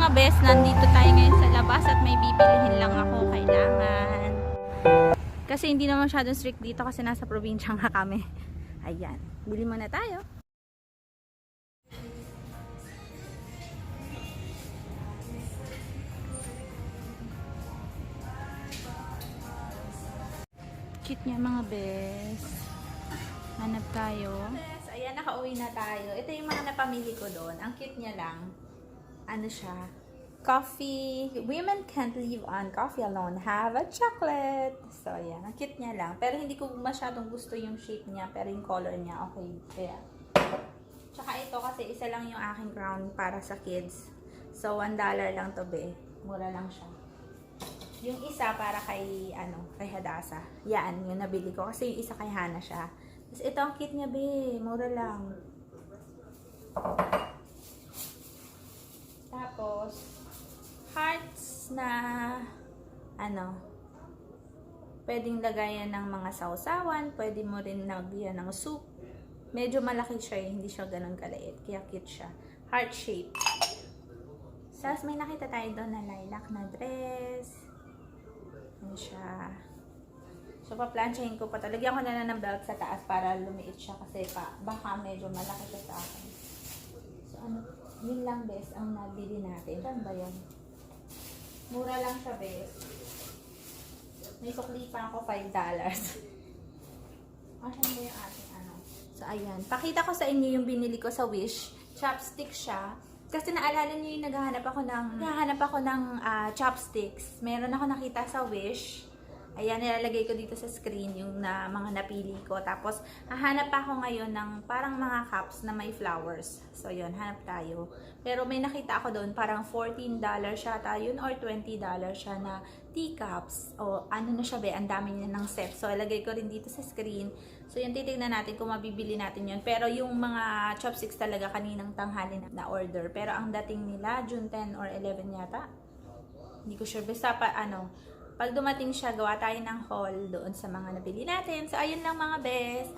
mga best, nandito tayo ngayon sa labas at may bibilihin lang ako kailangan. Kasi hindi naman masyadong strict dito kasi nasa probinsya nga kami. Ayan, bili muna tayo. Cute niya mga best. Hanap tayo. Best, ayan, nakauwi na tayo. Ito yung mga napamili ko doon. Ang cute niya lang. Ano siya? Coffee. Women can't live on coffee alone. Have a chocolate. So, ayan. Ang cute niya lang. Pero hindi ko masyadong gusto yung shape niya. Pero yung color niya, okay. Kaya. Tsaka ito kasi isa lang yung aking crown para sa kids. So, $1 lang to be. Mura lang siya. Yung isa para kay, kay Hadasa. Yan, yung nabili ko. Kasi yung isa kay Hana siya. Tapos ito ang cute niya, be. Mura lang. Tapos, hearts na, pwedeng lagayan ng mga sausawan. Pwede mo rin lagyan ng soup. Medyo malaki siya, hindi siya ganun kaliit. Kaya cute siya. Heart shape. Tapos may nakita tayo doon na lilac na dress. Ano siya. So, pa-planchahin ko pa. Lagyan ko na lang ng belt sa taas para lumiit siya kasi baka medyo malaki siya sa akin. So, yun lang, best, ang nabili natin. Saan ba yun? Mura lang siya, best. May sukli pa ako, $5. Asan ba yung ating So, ayan. Pakita ko sa inyo yung binili ko sa Wish. Chopstick siya. Kasi naalala niyo yung naghahanap ako ng chopsticks. Meron ako nakita sa Wish. Ayan, nilalagay ko dito sa screen yung mga napili ko. Tapos, hahanap ako ngayon ng parang mga cups na may flowers. So, yun, hanap tayo. Pero may nakita ako doon, parang $14 siya yun or $20 siya na teacups. O, ano na siya, ang dami niya ng set. So, ilagay ko rin dito sa screen. So, yun, titignan natin kung mabibili natin yun. Pero yung mga chopsticks talaga kaninang tanghali na order. Pero ang dating nila, June 10 or 11 yata. Hindi ko sure. Basta pag dumating siya, gawa tayo ng haul doon sa mga nabili natin. So, ayun lang mga best.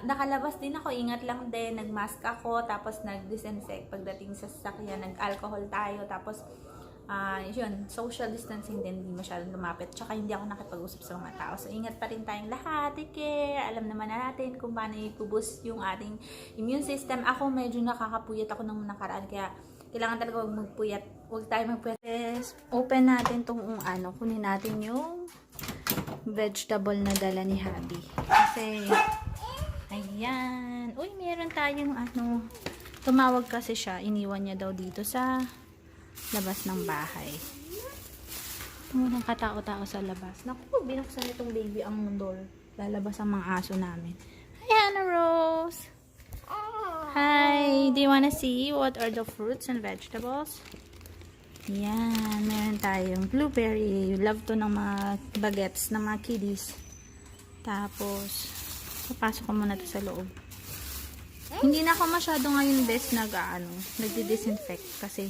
Nakalabas din ako. Ingat lang din. Nagmask ako. Tapos, nag-disinfect. Pagdating sa sasakyan, nag-alcohol tayo. Tapos, yun, social distancing din. Hindi masyadong lumapit. Tsaka, hindi ako nakipag-usap sa mga tao. So, ingat pa rin tayong lahat. Take care. Alam naman natin kung paano i-boost yung ating immune system. Ako, medyo nakakapuyat ako nung nakaraan. Kaya, kailangan talaga huwag magpuyat. Huwag tayo magpuyat. Open natin tong kunin natin yung vegetable na dala ni Habi. Kasi, ayan. Uy, meron tayong tumawag kasi siya. Iniwan niya daw dito sa labas ng bahay. Walang katao-tao sa labas. Naku, binuksan itong baby ang door. Lalabas ang mga aso namin. Hi, Hannah Rose! Hi! Do you wanna see what are the fruits and vegetables? Yan, meron tayong blueberry. Love to ng mga bagets ng mga kiddies. Tapos, papasok ko muna to sa loob. Hindi na ako masyado ngayon best nagdi-disinfect kasi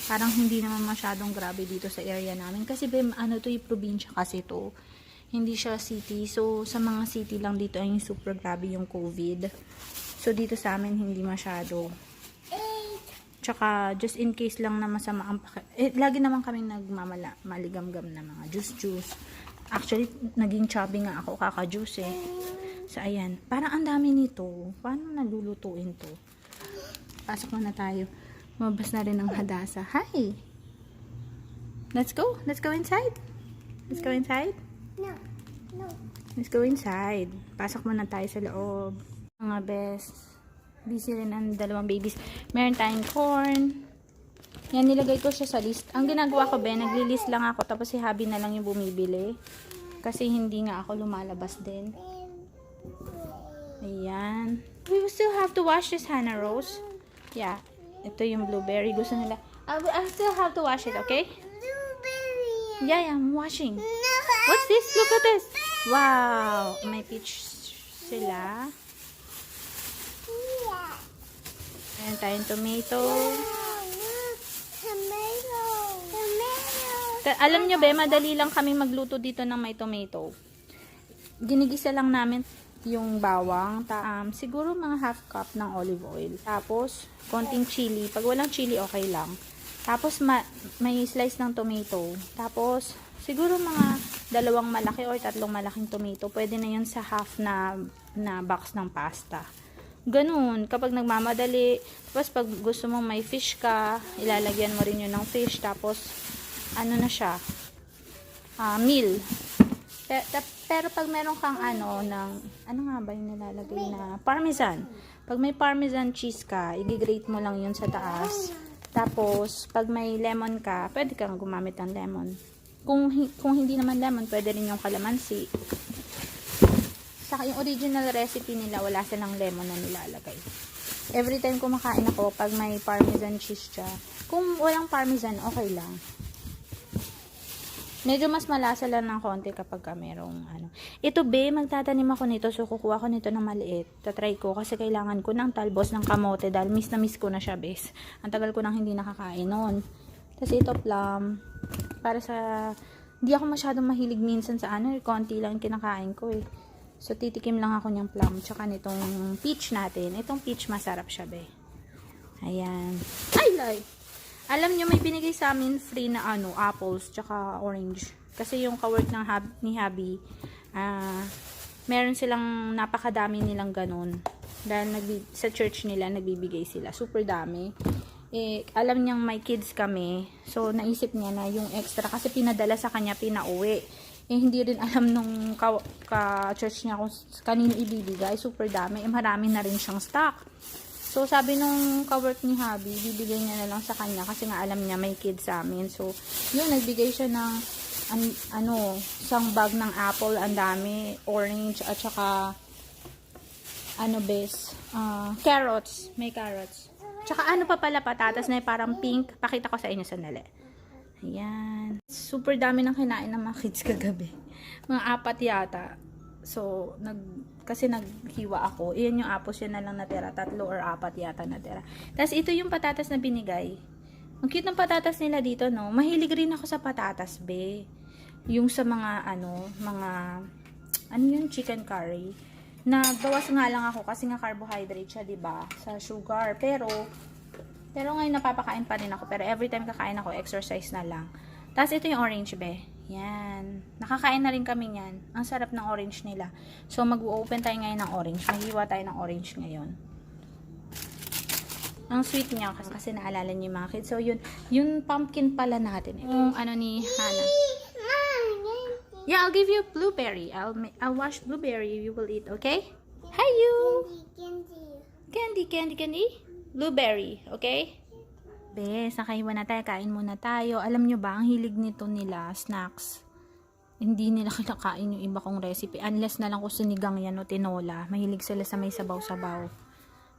parang hindi naman masyadong grabe dito sa area namin. Kasi to yung probinsya kasi to. Hindi siya city. So, sa mga city lang dito ay super grabe yung COVID. So, dito sa amin, hindi masyado. Tsaka, just in case lang na masama ang lagi naman kaming maligam-gam na mga juice. Actually, naging chubby nga ako kaka-juice eh. So, ayan. Parang ang dami nito. Paano nalulutuin to? Pasok na tayo. Mabas na rin ang Hadasa. Hi! Let's go. Let's go inside. Let's go inside. No. Let's go inside. Pasok muna tayo sa loob. Mga best. Busy rin ang dalawang babies. Meron tayong corn. Yan, nilagay ko siya sa list. Ang ginagawa ko, nagli-list lang ako. Tapos si Habi na lang yung bumibili. Kasi hindi nga ako lumalabas din. Ayan. We will still have to wash this, Hannah Rose. Yeah. Ito yung blueberry. Gusto nila. I still have to wash it, okay? Blueberry. Yeah, I'm washing. What's this? Look at this. Wow. May peach sila. Ayan tayong tomato. Alam nyo madali lang kami magluto dito ng may tomato. Ginigisa lang namin yung bawang. Siguro mga half cup ng olive oil. Tapos, konting chili. Pag walang chili, okay lang. Tapos, may slice ng tomato. Tapos, siguro mga 2 malaki or 3 malaking tomato. Pwede na yun sa half na box ng pasta. Ganun. Kapag nagmamadali, tapos pag gusto mo may fish ka, ilalagyan mo rin yun ng fish. Tapos, ano na siya? Meal. Pero pag meron kang ano nga ba yung nilalagay na parmesan. Pag may parmesan cheese ka, i-grate mo lang yun sa taas. Tapos, pag may lemon ka, pwede kang gumamit ng lemon. Kung hindi naman lemon, pwede rin yung kalamansi. Saka yung original recipe nila, wala silang lemon na nilalagay. Every time kumakain ako, pag may parmesan cheese siya, kung walang parmesan, okay lang. Medyo mas malasa lang ng konti kapag merong ano. Ito magtatanim ako nito. So, kukuha ko nito ng maliit. Tatry ko kasi kailangan ko ng talbos ng kamote dahil miss na miss ko na siya, bes. Ang tagal ko nang hindi nakakain noon. Tapos ito plum. Para sa... Hindi ako masyadong mahilig minsan sa ano. Konti lang kinakain ko eh. So, titikim lang ako niyang plum. Tsaka nitong peach natin. Itong peach masarap siya, be. Ayan. Ay, like! Alam nyo, may binigay sa amin free na apples, tsaka orange. Kasi yung kawork ni Habi, meron silang napakadami nilang ganun. Dahil sa church nila, nagbibigay sila. Super dami. Alam niyang may kids kami. So, naisip niya na yung extra. Kasi pinadala sa kanya, pinauwi. Hindi rin alam nung ka-church niya kung kanino ibibigay. Super dami. Marami na rin siyang stock. So, sabi nung kawork ni Habi, bibigay niya na lang sa kanya kasi nga alam niya may kids sa amin. So, yun, nagbigay siya ng isang bag ng apple, ang dami, orange, at saka carrots. May carrots. Tsaka pa pala, patatas na parang pink. Pakita ko sa inyo sandali. Ayan. Super dami ng kinain ng mga kids kagabi. Mga 4 yata. So, kasi naghiwa ako. Iyan yung apples, yan na lang natira. 3 or 4 yata natira. Tapos, ito yung patatas na binigay. Ang cute ng patatas nila dito, no? Mahilig rin ako sa patatas, be. Yung sa mga, yung chicken curry. Nagbawas nga lang ako kasi nga carbohydrate siya, diba? Sa sugar. Pero ngayon napapakain pa rin ako. Pero every time kakain ako, exercise na lang. Tapos, ito yung orange, be. Yan. Nakakain na rin kami yan. Ang sarap ng orange nila. So, mag-open tayo ngayon ng orange. Maghiwa tayo ng orange ngayon. Ang sweet niya kasi naalala niyo yung mga kids. So, yung pumpkin pala natin. Yung ni Hannah. Yeah, I'll give you blueberry. I'll wash blueberry. You will eat, okay? Hi, you! Candy. Blueberry, okay? Bes, nakaiwan na tayo. Kain muna tayo. Alam nyo ba, ang hilig nito nila, snacks. Hindi nila kinakain yung iba kong recipe. Unless na lang kung sinigang yan o tinola. Mahilig sila sa may sabaw-sabaw.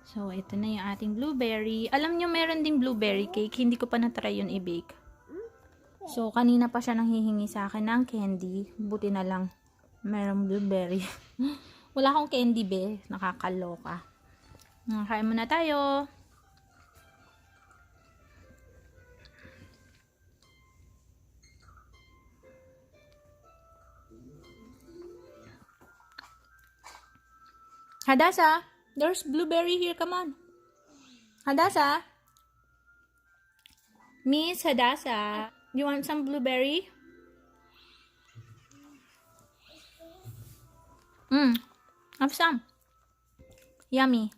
So, ito na yung ating blueberry. Alam nyo, meron ding blueberry cake. Hindi ko pa na-try yun i-bake. So, kanina pa siya nanghihingi sa akin ng candy. Buti na lang. Merong blueberry. Wala akong candy, be. Nakakaloka. Kain muna tayo. Hadassah, there's blueberry here. Come on. Hadassah. Miss Hadassah, you want some blueberry? Have some. Yummy.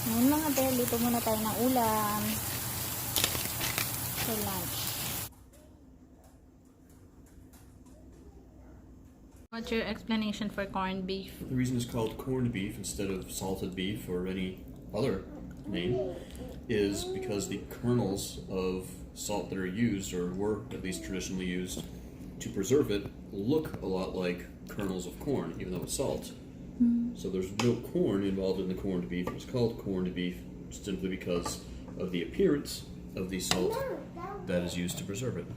Ngayon mga bel, luto muna tayo ng ulam for lunch. What's your explanation for corned beef? The reason it's called corned beef instead of salted beef or any other name is because the kernels of salt that are used, or were at least traditionally used to preserve it, look a lot like kernels of corn, even though it's salt. So there's no corn involved in the corned beef. It's called corned beef simply because of the appearance of the salt that is used to preserve it.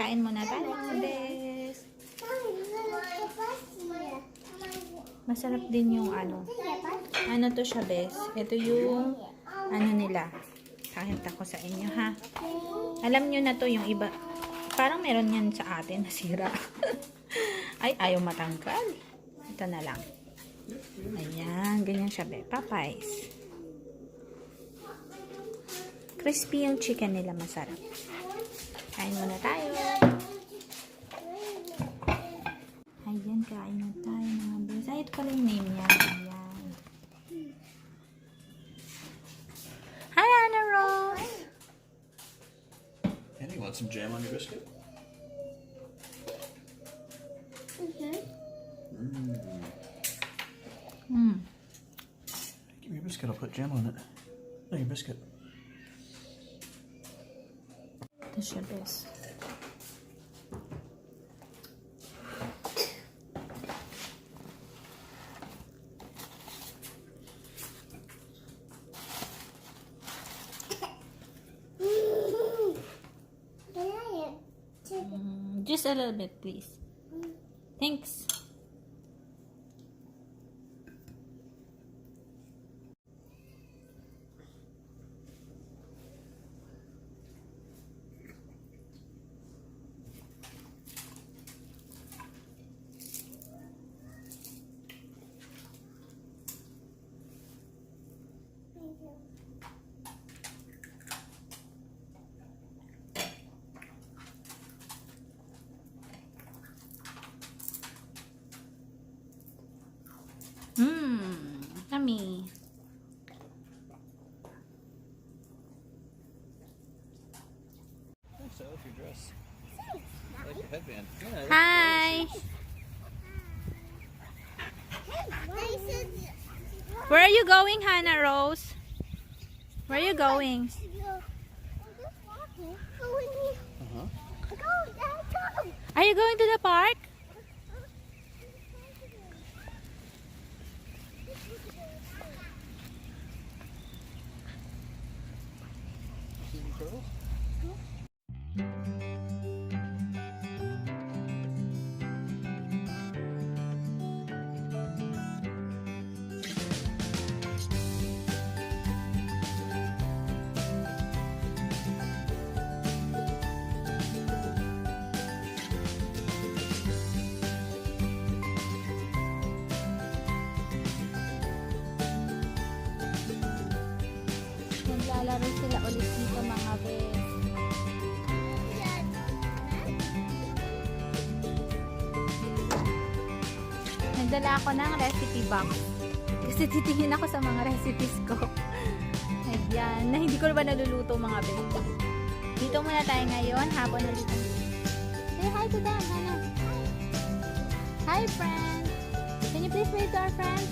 Kain muna tayo, bes. Masarap din yung ano to siya, bes. Ito yung ano nila. Pakita ko sa inyo, ha? Alam nyo na to yung iba. Parang meron yan sa atin, nasira. Ay, ayaw matanggal. Ito na lang. Ayan, ganyan siya, be. Popeyes. Crispy yung chicken nila, masarap. Kain muna tayo. Ayan, kain na tayo, mga bes. Ay, ito pala yung name niya. Ayan. Hi, Anna Rose! And you want some jam on your biscuit? Give me your biscuit, I'll put jam on it. No, your biscuit. Ito siya, bes. Just a little bit, please. Thanks. Yummy. Thanks, I like your dress. I like your headband. Yeah, Hi. Where are you going, Hannah Rose? Where are you going? Are you going to the park? Naglalaro sila ulit dito, mga bes. Nagdala ako ng recipe box. Kasi titingin ako sa mga recipes ko. Ayan, na hindi ko na ba naluluto, mga bes. Dito muna tayo ngayon, hapon na dito. Say hi to them, Hannah. Hi, friends. Can you please wave to our friends?